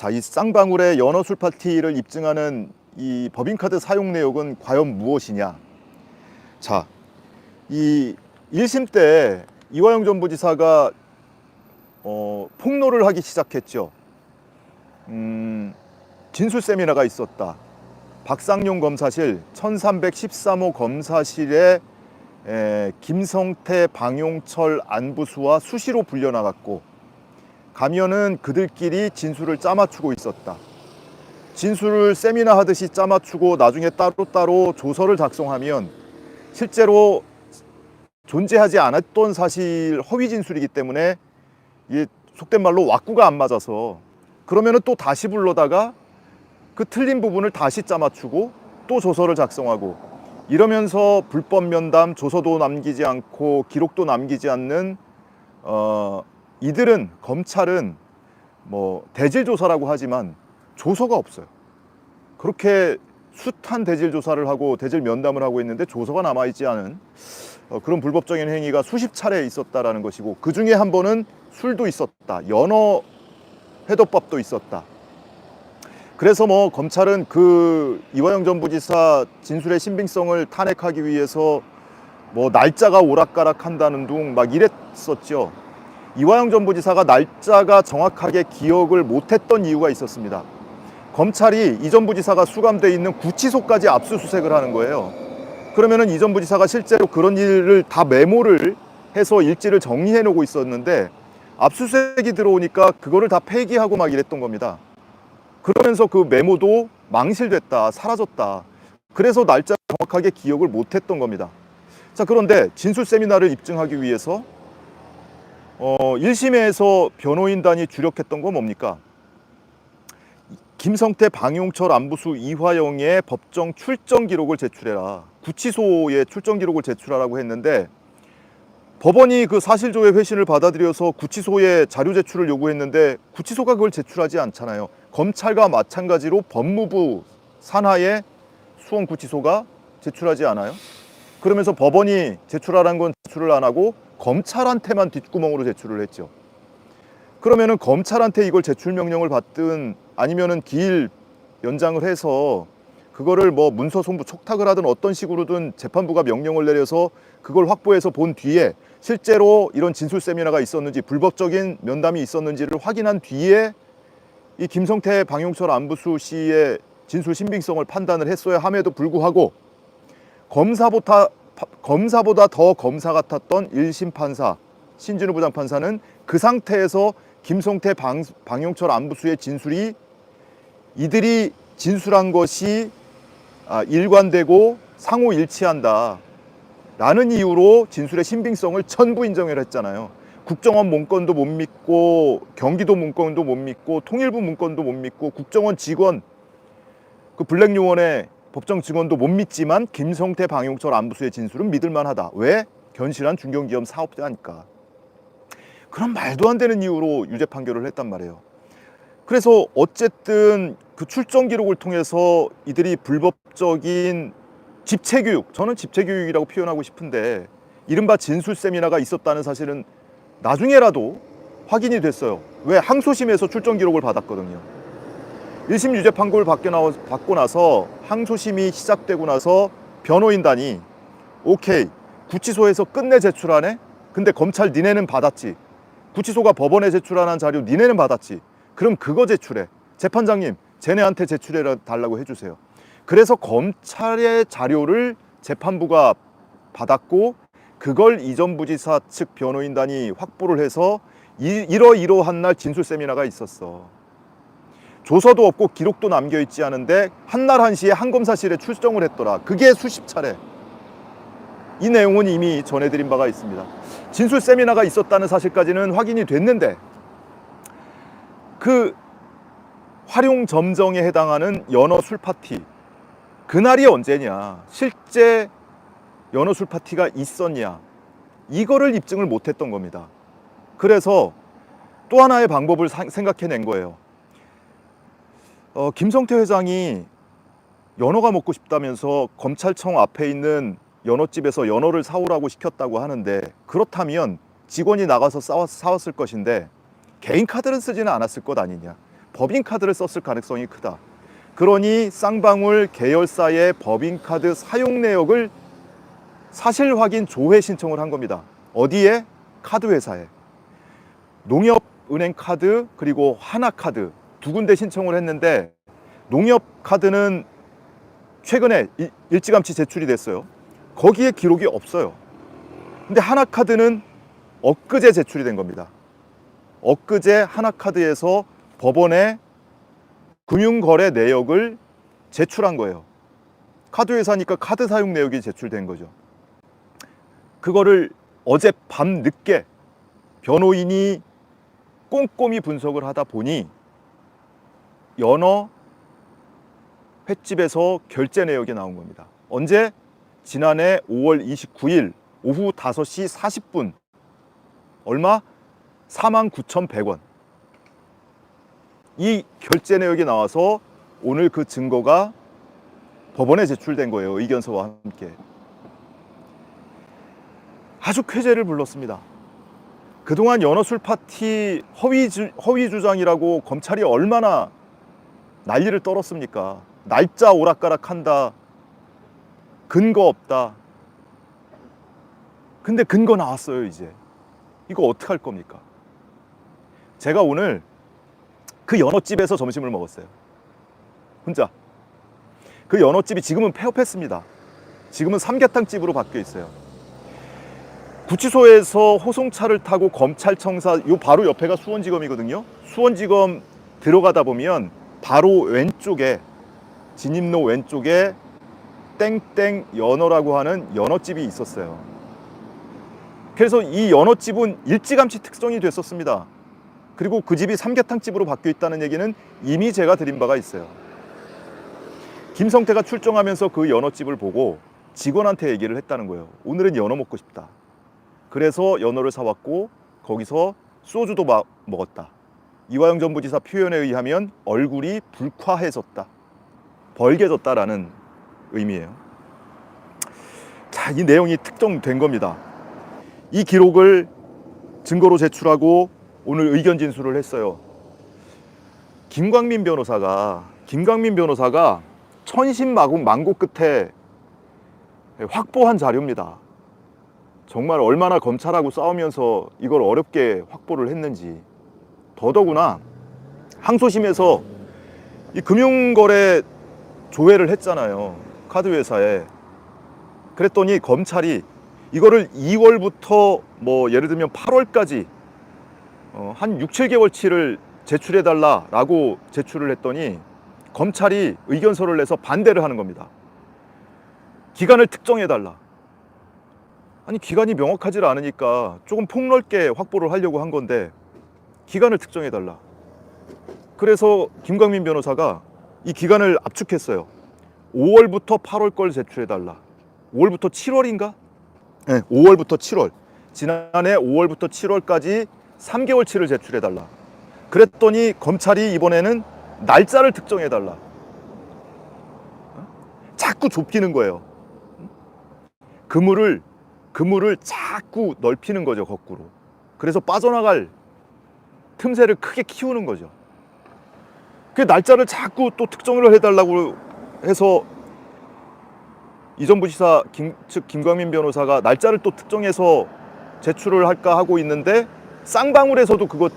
자, 이 쌍방울의 연어 술 파티를 입증하는 이 법인카드 사용 내역은 과연 무엇이냐? 자, 이 1심 때 이화영 전 부지사가 폭로를 하기 시작했죠. 진술 세미나가 있었다. 박상용 검사실 1313호 검사실에 김성태, 방용철, 안부수와 수시로 불려나갔고 가면은 그들끼리 진술을 짜맞추고 있었다. 진술을 세미나 하듯이 짜맞추고 나중에 따로따로 조서를 작성하면 실제로 존재하지 않았던 사실 허위 진술이기 때문에 이 속된 말로 왁구가 안 맞아서 그러면은 또 다시 불러다가 그 틀린 부분을 다시 짜맞추고 또 조서를 작성하고 이러면서 불법 면담, 조서도 남기지 않고 기록도 남기지 않는 이들은 검찰은 뭐 대질 조사라고 하지만 조서가 없어요. 그렇게 숱한 대질 조사를 하고 대질 면담을 하고 있는데 조서가 남아있지 않은 그런 불법적인 행위가 수십 차례 있었다라는 것이고 그 중에 한 번은 술도 있었다. 연어 회덮밥도 있었다. 그래서 뭐 검찰은 그 이화영 전 부지사 진술의 신빙성을 탄핵하기 위해서 뭐 날짜가 오락가락한다는 둥 막 이랬었죠. 이화영 전 부지사가 날짜가 정확하게 기억을 못했던 이유가 있었습니다. 검찰이 이 전 부지사가 수감돼 있는 구치소까지 압수수색을 하는 거예요. 그러면은 이 전 부지사가 실제로 그런 일을 다 메모를 해서 일지를 정리해 놓고 있었는데 압수수색이 들어오니까 그거를 다 폐기하고 막 이랬던 겁니다. 그러면서 그 메모도 망실됐다, 사라졌다. 그래서 날짜 정확하게 기억을 못했던 겁니다. 자, 그런데 진술 세미나를 입증하기 위해서 1심에서 변호인단이 주력했던 건 뭡니까? 김성태, 방용철, 안부수, 이화영의 법정 출정 기록을 제출해라. 구치소에 출정 기록을 제출하라고 했는데 법원이 그 사실조회 회신을 받아들여서 구치소에 자료 제출을 요구했는데 구치소가 그걸 제출하지 않잖아요. 검찰과 마찬가지로 법무부 산하의 수원구치소가 제출하지 않아요. 그러면서 법원이 제출하라는 건 제출을 안 하고 검찰한테만 뒷구멍으로 제출을 했죠. 그러면은 검찰한테 이걸 제출 명령을 받든 아니면은 기일 연장을 해서 그거를 뭐 문서 송부 촉탁을 하든 어떤 식으로든 재판부가 명령을 내려서 그걸 확보해서 본 뒤에 실제로 이런 진술 세미나가 있었는지 불법적인 면담이 있었는지를 확인한 뒤에 이 김성태, 방용철, 안부수 씨의 진술 신빙성을 판단을 했어야 함에도 불구하고 검사보다 더 검사 같았던 1심 판사 신진우 부장판사는 그 상태에서 김성태, 방용철, 안부수의 진술이 이들이 진술한 것이 일관되고 상호 일치한다 라는 이유로 진술의 신빙성을 전부 인정을 했잖아요. 국정원 문건도 못 믿고 경기도 문건도 못 믿고 통일부 문건도 못 믿고 국정원 직원 그 블랙요원의 법정 직원도 못 믿지만 김성태, 방용철, 안부수의 진술은 믿을만하다. 왜? 견실한 중견기업 사업자니까. 그런 말도 안 되는 이유로 유죄 판결을 했단 말이에요. 그래서 어쨌든 그 출정 기록을 통해서 이들이 불법적인 집체교육, 저는 집체교육이라고 표현하고 싶은데 이른바 진술 세미나가 있었다는 사실은 나중에라도 확인이 됐어요. 왜? 항소심에서 출정 기록을 받았거든요. 1심 유죄 판결을 받고 나서 항소심이 시작되고 나서 변호인단이 오케이, 구치소에서 끝내 제출하네? 근데 검찰 니네는 받았지. 구치소가 법원에 제출하는 자료 니네는 받았지. 그럼 그거 제출해. 재판장님, 쟤네한테 제출해 달라고 해주세요. 그래서 검찰의 자료를 재판부가 받았고 그걸 이 전 부지사 측 변호인단이 확보를 해서 이러한 날 진술 세미나가 있었어. 조서도 없고 기록도 남겨있지 않은데 한날 한시에 한 검사실에 출정을 했더라. 그게 수십 차례. 이 내용은 이미 전해드린 바가 있습니다. 진술 세미나가 있었다는 사실까지는 확인이 됐는데 그 활용 점정에 해당하는 연어 술 파티 그날이 언제냐, 실제 연어 술 파티가 있었냐, 이거를 입증을 못했던 겁니다. 그래서 또 하나의 방법을 생각해낸 거예요. 김성태 회장이 연어가 먹고 싶다면서 검찰청 앞에 있는 연어집에서 연어를 사오라고 시켰다고 하는데 그렇다면 직원이 나가서 사왔을 것인데 개인 카드를 쓰지는 않았을 것 아니냐. 법인카드를 썼을 가능성이 크다. 그러니 쌍방울 계열사의 법인카드 사용 내역을 사실 확인 조회 신청을 한 겁니다. 어디에? 카드회사에. 농협은행 카드 그리고 하나카드 두 군데 신청을 했는데, 농협카드는 최근에 일찌감치 제출이 됐어요. 거기에 기록이 없어요. 근데 하나카드는 엊그제 제출이 된 겁니다. 엊그제 하나카드에서 법원에 금융거래 내역을 제출한 거예요. 카드회사니까 카드 사용 내역이 제출된 거죠. 그거를 어제 밤 늦게 변호인이 꼼꼼히 분석을 하다 보니 연어 횟집에서 결제 내역이 나온 겁니다. 언제? 지난해 5월 29일 오후 5시 40분. 얼마? 49,100원. 이 결제 내역이 나와서 오늘 그 증거가 법원에 제출된 거예요. 의견서와 함께. 아주 쾌재를 불렀습니다. 그동안 연어술 파티 허위 주장이라고 검찰이 얼마나 난리를 떨었습니까? 날짜 오락가락한다. 근거 없다. 근데 근거 나왔어요. 이제 이거 어떡할 겁니까? 제가 오늘 그 연어집에서 점심을 먹었어요. 혼자. 그 연어집이 지금은 폐업했습니다. 지금은 삼계탕집으로 바뀌어 있어요. 구치소에서 호송차를 타고 검찰청사 요 바로 옆에가 수원지검이거든요. 수원지검 들어가다 보면 바로 왼쪽에, 진입로 왼쪽에 땡땡 연어라고 하는 연어집이 있었어요. 그래서 이 연어집은 일찌감치 특성이 됐었습니다. 그리고 그 집이 삼계탕집으로 바뀌어 있다는 얘기는 이미 제가 드린 바가 있어요. 김성태가 출정하면서 그 연어집을 보고 직원한테 얘기를 했다는 거예요. 오늘은 연어 먹고 싶다. 그래서 연어를 사왔고 거기서 소주도 먹었다. 이화영 전 부지사 표현에 의하면 얼굴이 불쾌해졌다. 벌개졌다라는 의미예요. 자, 이 내용이 특정된 겁니다. 이 기록을 증거로 제출하고 오늘 의견 진술을 했어요. 김광민 변호사가 천신만고 끝에 확보한 자료입니다. 정말 얼마나 검찰하고 싸우면서 이걸 어렵게 확보를 했는지. 더더구나 항소심에서 이 금융거래 조회를 했잖아요. 카드회사에. 그랬더니 검찰이 이거를 2월부터 뭐 예를 들면 8월까지 한 6, 7개월치를 제출해달라라고 제출을 했더니 검찰이 의견서를 내서 반대를 하는 겁니다. 기간을 특정해달라. 아니, 기간이 명확하지 않으니까 조금 폭넓게 확보를 하려고 한 건데 기간을 특정해달라. 그래서 김광민 변호사가 이 기간을 압축했어요. 5월부터 8월 걸 제출해달라. 5월부터 7월인가? 네, 5월부터 7월. 지난해 5월부터 7월까지 3개월치를 제출해달라. 그랬더니 검찰이 이번에는 날짜를 특정해달라. 자꾸 좁히는 거예요. 그물을 자꾸 넓히는 거죠, 거꾸로. 그래서 빠져나갈 틈새를 크게 키우는 거죠. 그 날짜를 자꾸 또 특정을 해달라고 해서 이전 부지사 측 김광민 변호사가 날짜를 또 특정해서 제출을 할까 하고 있는데 쌍방울에서도 그거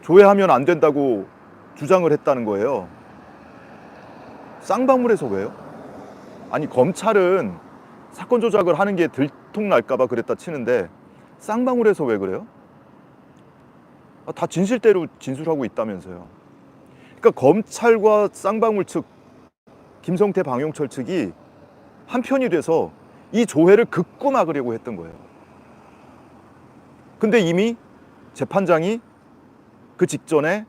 조회하면 안 된다고 주장을 했다는 거예요. 쌍방울에서 왜요? 아니, 검찰은 사건 조작을 하는 게 들통날까 봐 그랬다 치는데 쌍방울에서 왜 그래요? 다 진실대로 진술하고 있다면서요. 그러니까 검찰과 쌍방울 측, 김성태, 방용철 측이 한편이 돼서 이 조회를 극구 막으려고 했던 거예요. 근데 이미 재판장이 그 직전에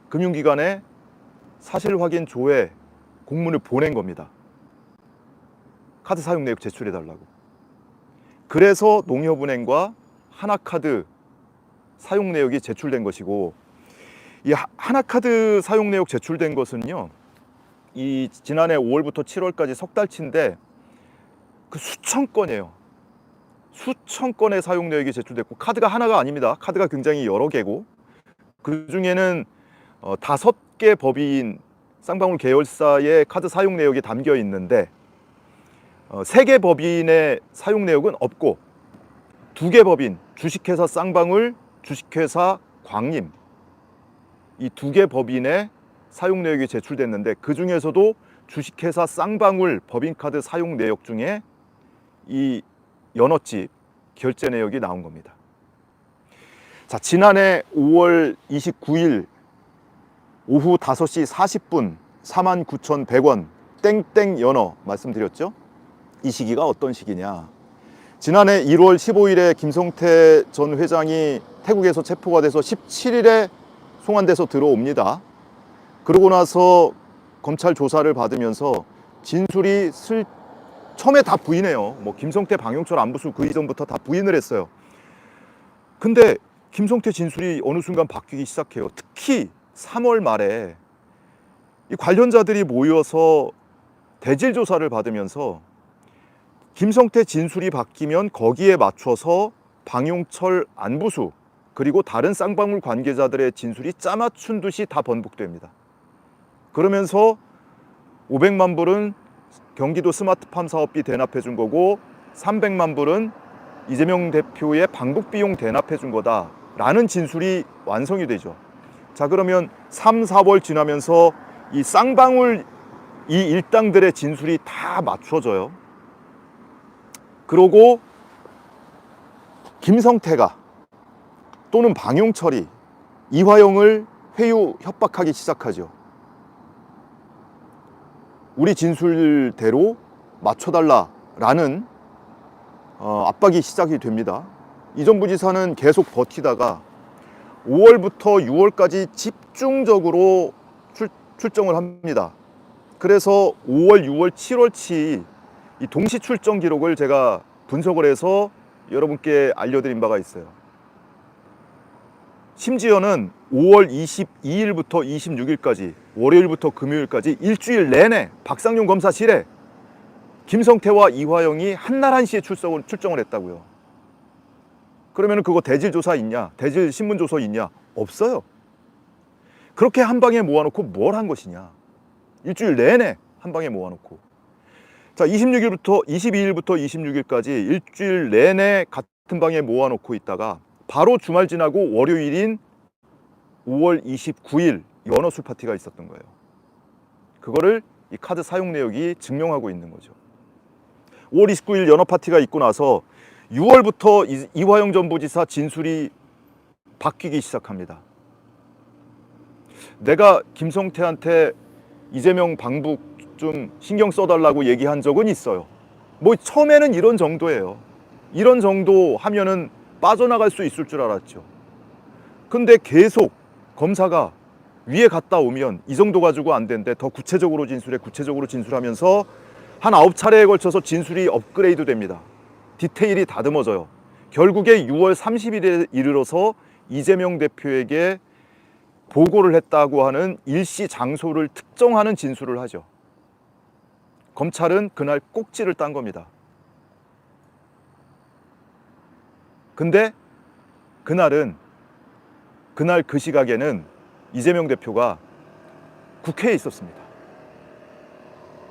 금융기관에 사실 확인 조회 공문을 보낸 겁니다. 카드 사용 내역 제출해달라고. 그래서 농협은행과 하나카드 사용 내역이 제출된 것이고, 이 하나카드 사용 내역 제출된 것은요, 이 지난해 5월부터 7월까지 석 달치인데 그 수천 건이에요. 수천 건의 사용 내역이 제출됐고, 카드가 하나가 아닙니다. 카드가 굉장히 여러 개고, 그 중에는 5개 법인 쌍방울 계열사의 카드 사용 내역이 담겨 있는데 3개 법인의 사용 내역은 없고 2개 법인 주식회사 쌍방울, 주식회사 광림 이 2개 법인의 사용 내역이 제출됐는데 그 중에서도 주식회사 쌍방울 법인카드 사용 내역 중에 이 연어집 결제 내역이 나온 겁니다. 자, 지난해 5월 29일 오후 5시 40분 49,100원 땡땡 연어 말씀드렸죠? 이 시기가 어떤 시기냐? 지난해 1월 15일에 김성태 전 회장이 태국에서 체포가 돼서 17일에 송환돼서 들어옵니다. 그러고 나서 검찰 조사를 받으면서 진술이 처음에 다 부인해요. 뭐 김성태, 방영철, 안부수 그 이전부터 다 부인을 했어요. 근데 김성태 진술이 어느 순간 바뀌기 시작해요. 특히 3월 말에 이 관련자들이 모여서 대질 조사를 받으면서 김성태 진술이 바뀌면 거기에 맞춰서 방용철, 안부수 그리고 다른 쌍방울 관계자들의 진술이 짜맞춘 듯이 다 번복됩니다. 그러면서 500만 불은 경기도 스마트팜 사업비 대납해 준 거고 300만 불은 이재명 대표의 방북 비용 대납해 준 거다라는 진술이 완성이 되죠. 자, 그러면 3, 4월 지나면서 이 쌍방울 이 일당들의 진술이 다 맞춰져요. 그러고 김성태가 또는 방용철이 이화영을 회유 협박하기 시작하죠. 우리 진술대로 맞춰달라라는 압박이 시작이 됩니다. 이전 부지사는 계속 버티다가 5월부터 6월까지 집중적으로 출정을 합니다. 그래서 5월, 6월, 7월치 이 동시 출정 기록을 제가 분석을 해서 여러분께 알려드린 바가 있어요. 심지어는 5월 22일부터 26일까지 월요일부터 금요일까지 일주일 내내 박상용 검사실에 김성태와 이화영이 한날 한시에 출정을 했다고요. 그러면 그거 대질 조사 있냐? 대질 신문 조서 있냐? 없어요. 그렇게 한 방에 모아놓고 뭘 한 것이냐? 일주일 내내 한 방에 모아놓고. 자, 22일부터 26일까지 일주일 내내 같은 방에 모아놓고 있다가 바로 주말 지나고 월요일인 5월 29일 연어 술 파티가 있었던 거예요. 그거를 이 카드 사용 내역이 증명하고 있는 거죠. 5월 29일 연어 파티가 있고 나서 6월부터 이화영 전 부지사 진술이 바뀌기 시작합니다. 내가 김성태한테 이재명 방북 좀 신경 써달라고 얘기한 적은 있어요. 뭐 처음에는 이런 정도예요. 이런 정도 하면은 빠져나갈 수 있을 줄 알았죠. 근데 계속 검사가 위에 갔다 오면 이 정도 가지고 안 되는데 더 구체적으로 진술하면서 한 9차례에 걸쳐서 진술이 업그레이드 됩니다. 디테일이 다듬어져요. 결국에 6월 30일에 이르러서 이재명 대표에게 보고를 했다고 하는 일시 장소를 특정하는 진술을 하죠. 검찰은 그날 꼭지를 딴 겁니다. 근데 그날 그 시각에는 이재명 대표가 국회에 있었습니다.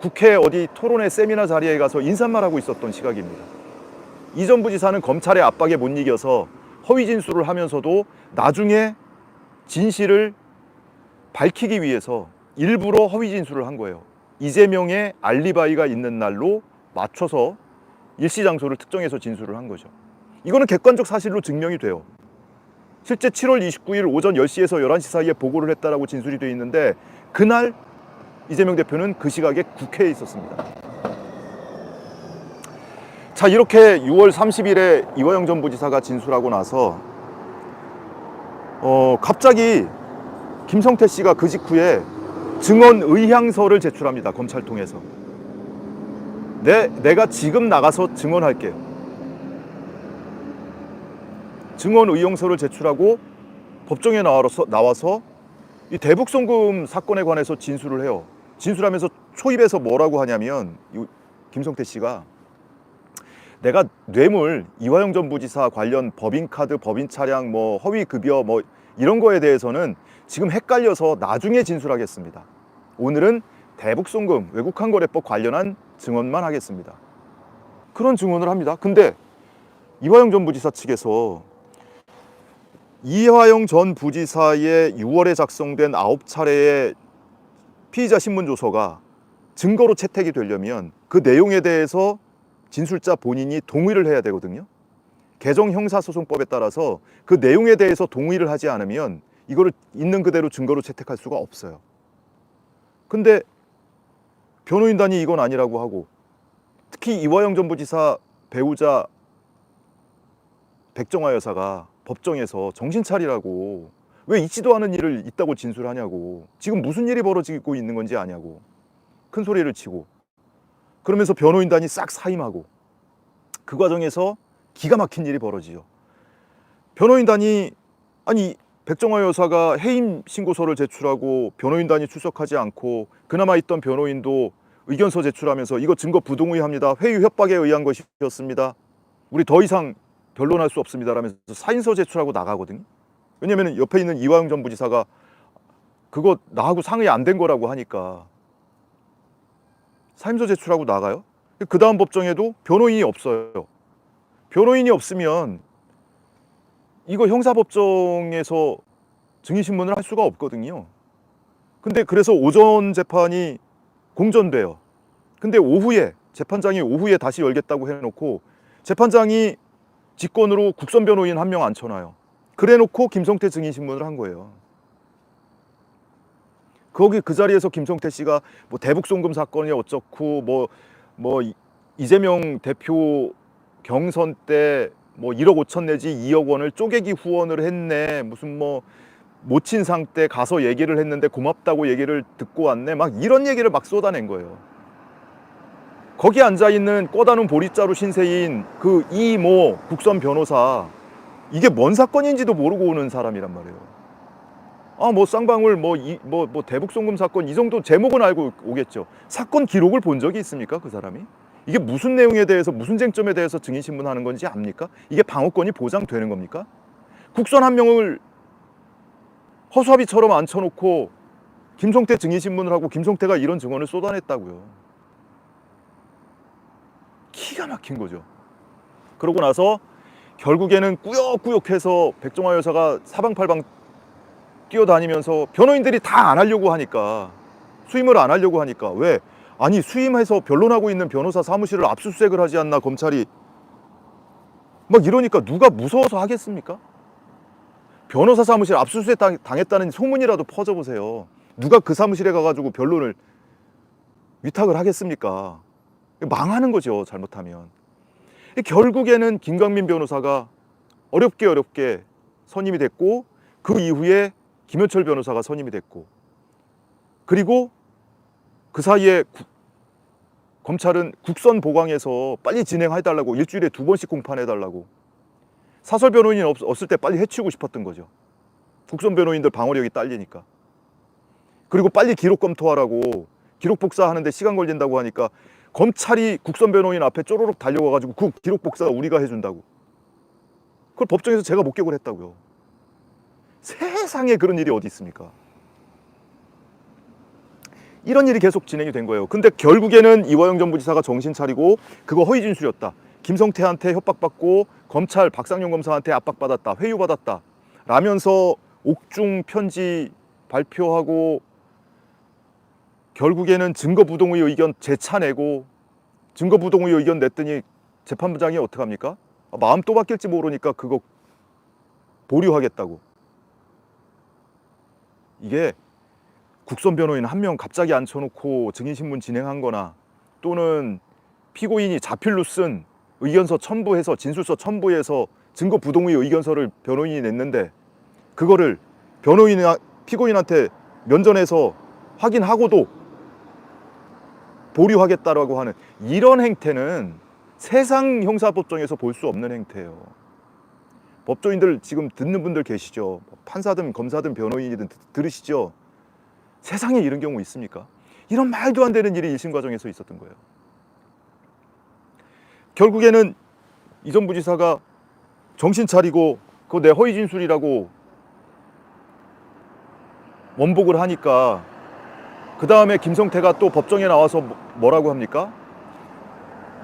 국회 어디 토론회 세미나 자리에 가서 인사말 하고 있었던 시각입니다. 이전 부지사는 검찰의 압박에 못 이겨서 허위 진술을 하면서도 나중에 진실을 밝히기 위해서 일부러 허위 진술을 한 거예요. 이재명의 알리바이가 있는 날로 맞춰서 일시 장소를 특정해서 진술을 한 거죠. 이거는 객관적 사실로 증명이 돼요. 실제 7월 29일 오전 10시에서 11시 사이에 보고를 했다라고 진술이 되어 있는데 그날 이재명 대표는 그 시각에 국회에 있었습니다. 자, 이렇게 6월 30일에 이화영 전 부지사가 진술하고 나서 갑자기 김성태 씨가 그 직후에 증언 의향서를 제출합니다. 검찰 통해서. 내가 지금 나가서 증언할게요. 증언 의향서를 제출하고 법정에 나와서 이 대북송금 사건에 관해서 진술을 해요. 진술하면서 초입에서 뭐라고 하냐면 김성태 씨가 내가 뇌물 이화영 전 부지사 관련 법인카드, 법인차량, 뭐 허위급여 뭐 이런 거에 대해서는 지금 헷갈려서 나중에 진술하겠습니다. 오늘은 대북송금 외국환거래법 관련한 증언만 하겠습니다. 그런 증언을 합니다. 근데 이화영 전 부지사 측에서 이화영 전 부지사의 6월에 작성된 9차례의 피의자 신문조서가 증거로 채택이 되려면 그 내용에 대해서 진술자 본인이 동의를 해야 되거든요. 개정 형사소송법에 따라서 그 내용에 대해서 동의를 하지 않으면 이거를 있는 그대로 증거로 채택할 수가 없어요. 근데 변호인단이 이건 아니라고 하고, 특히 이화영 전 부지사 배우자 백정화 여사가 법정에서 정신 차리라고, 왜 있지도 않은 일을 있다고 진술하냐고, 지금 무슨 일이 벌어지고 있는 건지 아냐고 큰 소리를 치고, 그러면서 변호인단이 싹 사임하고, 그 과정에서 기가 막힌 일이 벌어지죠. 변호인단이, 아니 백정화 여사가 해임 신고서를 제출하고 변호인단이 출석하지 않고 그나마 있던 변호인도 의견서 제출하면서 이거 증거 부동의합니다. 회유 협박에 의한 것이었습니다. 우리 더 이상 변론할 수 없습니다. 라면서 사인서 제출하고 나가거든요. 왜냐면 옆에 있는 이화영 전 부지사가 그거 나하고 상의 안 된 거라고 하니까 사임서 제출하고 나가요. 그 다음 법정에도 변호인이 없어요. 변호인이 없으면 이거 형사법정에서 증인신문을 할 수가 없거든요. 근데 그래서 오전 재판이 공전돼요. 근데 오후에 재판장이 오후에 다시 열겠다고 해놓고 재판장이 직권으로 국선 변호인 한 명 앉혀놔요. 그래놓고 김성태 증인신문을 한 거예요. 거기 그 자리에서 김성태 씨가 뭐 대북송금 사건이 어쩌고 뭐 이재명 대표 경선 때 뭐 1억 5천 내지 2억 원을 쪼개기 후원을 했네, 무슨 뭐 모친상 때 가서 얘기를 했는데 고맙다고 얘기를 듣고 왔네, 막 이런 얘기를 막 쏟아낸 거예요. 거기 앉아있는 꺼다놓은 보리자루 신세인 그 이모 국선 변호사, 이게 뭔 사건인지도 모르고 오는 사람이란 말이에요. 아, 뭐 쌍방울 뭐 대북송금 사건, 이 정도 제목은 알고 오겠죠. 사건 기록을 본 적이 있습니까, 그 사람이? 이게 무슨 내용에 대해서, 무슨 쟁점에 대해서 증인신문하는 건지 압니까? 이게 방어권이 보장되는 겁니까? 국선 한 명을 허수아비처럼 앉혀놓고 김성태 증인신문을 하고 김성태가 이런 증언을 쏟아냈다고요. 기가 막힌 거죠. 그러고 나서 결국에는 꾸역꾸역해서 백정화 여사가 사방팔방 뛰어다니면서 변호인들이 다 안 하려고 하니까, 수임을 안 하려고 하니까, 왜? 아니 수임해서 변론하고 있는 변호사 사무실을 압수수색을 하지 않나 검찰이, 막 이러니까 누가 무서워서 하겠습니까? 변호사 사무실 압수수색 당했다는 소문이라도 퍼져보세요. 누가 그 사무실에 가가지고 변론을 위탁을 하겠습니까? 망하는 거죠, 잘못하면. 결국에는 김광민 변호사가 어렵게 선임이 됐고, 그 이후에 김현철 변호사가 선임이 됐고, 그리고 그 사이에 검찰은 국선 보강해서 빨리 진행해달라고, 일주일에 2번씩 공판해달라고, 사설 변호인이 없을 때 빨리 해치우고 싶었던 거죠. 국선 변호인들 방어력이 딸리니까. 그리고 빨리 기록 검토하라고, 기록 복사하는데 시간 걸린다고 하니까 검찰이 국선 변호인 앞에 쪼로록 달려와가지고 그 기록 복사 우리가 해준다고, 그걸 법정에서 제가 목격을 했다고요. 세상에 그런 일이 어디 있습니까? 이런 일이 계속 진행이 된 거예요. 근데 결국에는 이화영 전 부지사가 정신 차리고 그거 허위 진술이었다, 김성태한테 협박받고 검찰 박상용 검사한테 압박받았다, 회유받았다 라면서 옥중 편지 발표하고, 결국에는 증거부동의 의견 재차내고, 증거부동의 의견 냈더니 재판부장이 어떡합니까? 마음 또 바뀔지 모르니까 그거 보류하겠다고. 이게 국선 변호인 한 명 갑자기 앉혀놓고 증인신문 진행한 거나, 또는 피고인이 자필로 쓴 의견서 첨부해서, 진술서 첨부해서 증거부동의 의견서를 변호인이 냈는데 그거를 피고인한테 면전에서 확인하고도 보류하겠다라고 하는 이런 행태는 세상 형사법정에서 볼 수 없는 행태예요. 법조인들 지금 듣는 분들 계시죠? 판사든 검사든 변호인이든 들으시죠? 세상에 이런 경우 있습니까? 이런 말도 안 되는 일이 1심 과정에서 있었던 거예요. 결국에는 이 전 부지사가 정신 차리고 그거 내 허위 진술이라고 원복을 하니까 그 다음에 김성태가 또 법정에 나와서 뭐라고 합니까?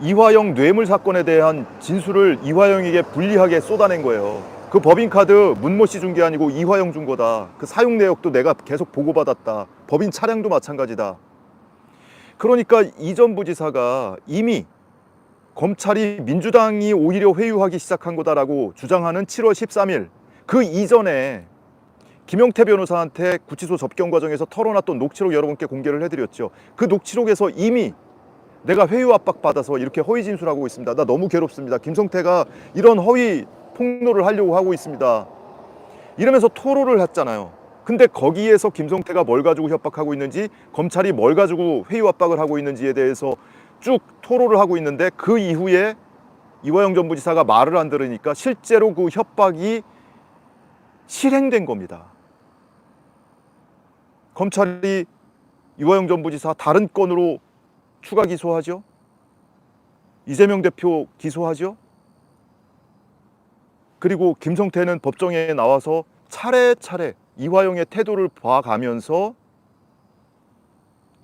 이화영 뇌물 사건에 대한 진술을 이화영에게 불리하게 쏟아낸 거예요. 그 법인카드 문모 씨 준 게 아니고 이화영 준 거다. 그 사용 내역도 내가 계속 보고받았다. 법인 차량도 마찬가지다. 그러니까 이 전 부지사가 이미 검찰이 민주당이 오히려 회유하기 시작한 거다라고 주장하는 7월 13일 그 이전에 김용태 변호사한테 구치소 접견 과정에서 털어놨던 녹취록 여러분께 공개를 해드렸죠. 그 녹취록에서 이미 내가 회유 압박 받아서 이렇게 허위 진술하고 있습니다. 나 너무 괴롭습니다. 김성태가 이런 허위 폭로를 하려고 하고 있습니다. 이러면서 토로를 했잖아요. 근데 거기에서 김성태가 뭘 가지고 협박하고 있는지, 검찰이 뭘 가지고 회유 압박을 하고 있는지에 대해서 쭉 토로를 하고 있는데, 그 이후에 이화영 전 부지사가 말을 안 들으니까 실제로 그 협박이 실행된 겁니다. 검찰이 이화영 전 부지사 다른 건으로 추가 기소하죠. 이재명 대표 기소하죠. 그리고 김성태는 법정에 나와서 차례차례 이화영의 태도를 봐가면서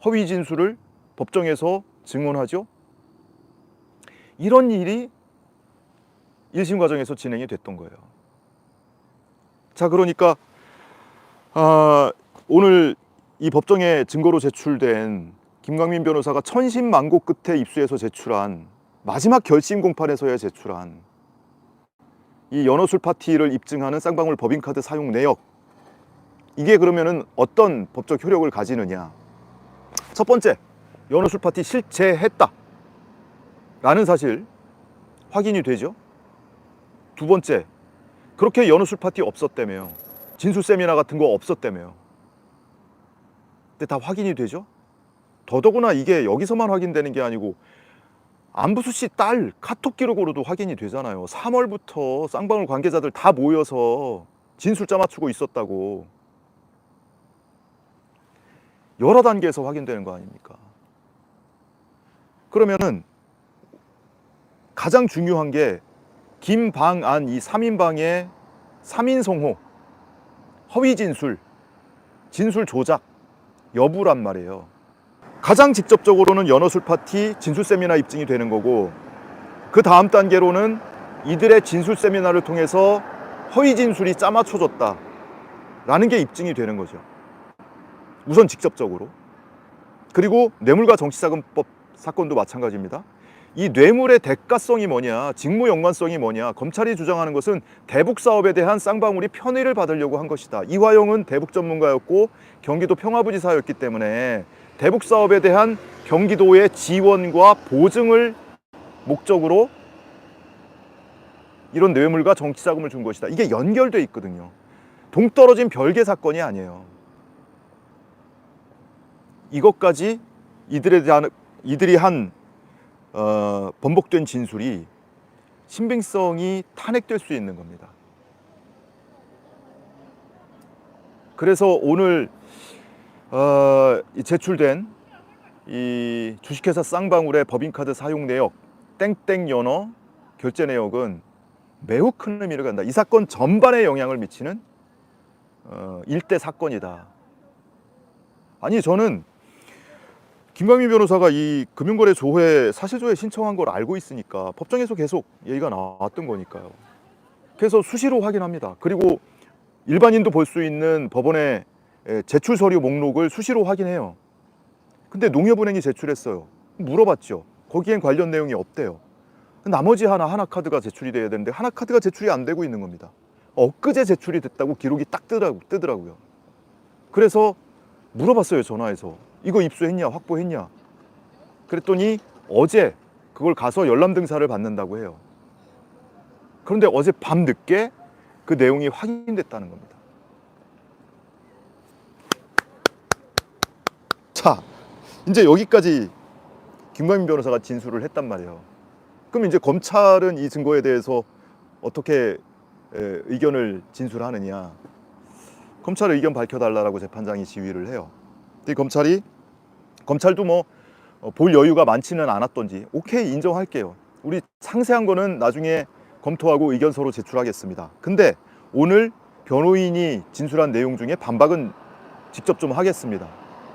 허위 진술을 법정에서 증언하죠. 이런 일이 1심 과정에서 진행이 됐던 거예요. 자, 그러니까 오늘 이 법정에 증거로 제출된 김광민 변호사가 천신만고 끝에 입수해서 제출한 마지막 결심 공판에서야 제출한 이 연어술 파티를 입증하는 쌍방울 법인카드 사용 내역, 이게 그러면은 어떤 법적 효력을 가지느냐. 첫 번째, 연어술 파티 실체했다 라는 사실 확인이 되죠. 두 번째, 그렇게 연어술 파티 없었다며요. 진술 세미나 같은 거 없었다며요. 근데 다 확인이 되죠. 더더구나 이게 여기서만 확인되는 게 아니고 안부수 씨 딸 카톡 기록으로도 확인이 되잖아요. 3월부터 쌍방울 관계자들 다 모여서 진술 짜맞추고 있었다고. 여러 단계에서 확인되는 거 아닙니까? 그러면은 가장 중요한 게 김방안 이 3인방의 3인성호, 허위 진술, 진술 조작 여부란 말이에요. 가장 직접적으로는 연어술 파티 진술 세미나 입증이 되는 거고, 그 다음 단계로는 이들의 진술 세미나를 통해서 허위 진술이 짜맞춰졌다 라는 게 입증이 되는 거죠. 우선 직접적으로. 그리고 뇌물과 정치자금법 사건도 마찬가지입니다. 이 뇌물의 대가성이 뭐냐, 직무 연관성이 뭐냐, 검찰이 주장하는 것은 대북 사업에 대한 쌍방울이 편의를 받으려고 한 것이다. 이화영은 대북 전문가였고 경기도 평화부지사였기 때문에 대북 사업에 대한 경기도의 지원과 보증을 목적으로 이런 뇌물과 정치자금을 준 것이다. 이게 연결돼 있거든요. 동떨어진 별개 사건이 아니에요. 이것까지 이들이 한 번복된 진술이 신빙성이 탄핵될 수 있는 겁니다. 그래서 오늘 제출된 이 주식회사 쌍방울의 법인카드 사용 내역 땡땡연어 결제 내역은 매우 큰 의미를 갖는다. 이 사건 전반에 영향을 미치는 일대 사건이다. 아니, 저는 김광민 변호사가 이 금융거래 조회 사실조회 신청한 걸 알고 있으니까 법정에서 계속 얘기가 나왔던 거니까요. 그래서 수시로 확인합니다. 그리고 일반인도 볼 수 있는 법원의 제출 서류 목록을 수시로 확인해요. 근데 농협은행이 제출했어요. 물어봤죠. 거기엔 관련 내용이 없대요. 나머지 하나카드가 제출이 돼야 되는데 하나카드가 제출이 안 되고 있는 겁니다. 엊그제 제출이 됐다고 기록이 딱 뜨더라고요. 그래서 물어봤어요, 전화해서. 이거 입수했냐, 확보했냐. 그랬더니 어제 그걸 가서 열람 등사를 받는다고 해요. 그런데 어제 밤 늦게 그 내용이 확인됐다는 겁니다. 자, 이제 여기까지 김광민 변호사가 진술을 했단 말이에요. 그럼 이제 검찰은 이 증거에 대해서 어떻게 의견을 진술하느냐. 검찰 의견 밝혀달라고 재판장이 지휘를 해요. 근데 검찰도 뭐 볼 여유가 많지는 않았던지 오케이, 인정할게요. 우리 상세한 거는 나중에 검토하고 의견서로 제출하겠습니다. 근데 오늘 변호인이 진술한 내용 중에 반박은 직접 좀 하겠습니다.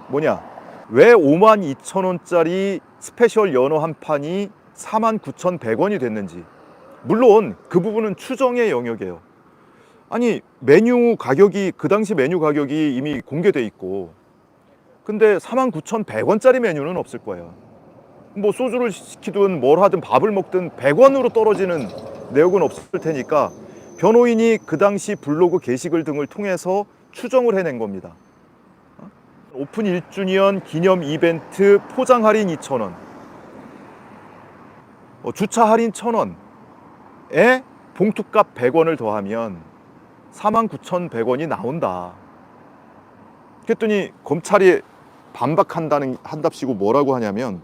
뭐냐? 왜 52,000원짜리 스페셜 연어 한 판이 49,100원이 됐는지. 물론 그 부분은 추정의 영역이에요. 아니, 메뉴 가격이, 그 당시 메뉴 가격이 이미 공개돼 있고, 근데 49,100원짜리 메뉴는 없을 거예요. 뭐 소주를 시키든 뭘 하든 밥을 먹든 100원으로 떨어지는 내역은 없을 테니까 변호인이 그 당시 블로그 게시글 등을 통해서 추정을 해낸 겁니다. 오픈 1주년 기념 이벤트 포장 할인 2,000원, 주차 할인 1,000원에 봉투값 100원을 더하면 49,100원이 나온다. 그랬더니 검찰이 한답시고 뭐라고 하냐면,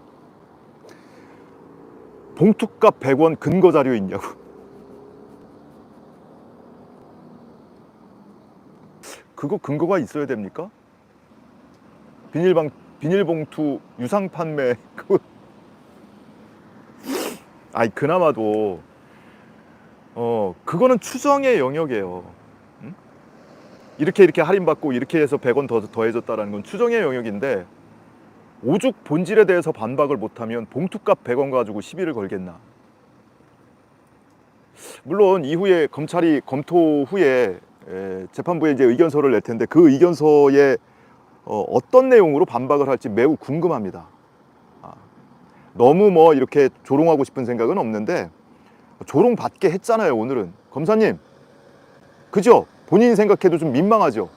봉투값 100원 근거 자료 있냐고. 그거 근거가 있어야 됩니까? 비닐봉투 유상 판매 그거. 아니, 그나마도 그거는 추정의 영역이에요. 응? 이렇게 할인받고 이렇게 해서 100원 더해줬다라는 건 추정의 영역인데, 오죽 본질에 대해서 반박을 못하면 봉투값 100원 가지고 시비를 걸겠나. 물론 이후에 검찰이 검토 후에 재판부에 이제 의견서를 낼 텐데, 그 의견서에 어떤 내용으로 반박을 할지 매우 궁금합니다. 너무 뭐 이렇게 조롱하고 싶은 생각은 없는데, 조롱받게 했잖아요 오늘은. 검사님, 그죠? 본인이 생각해도 좀 민망하죠?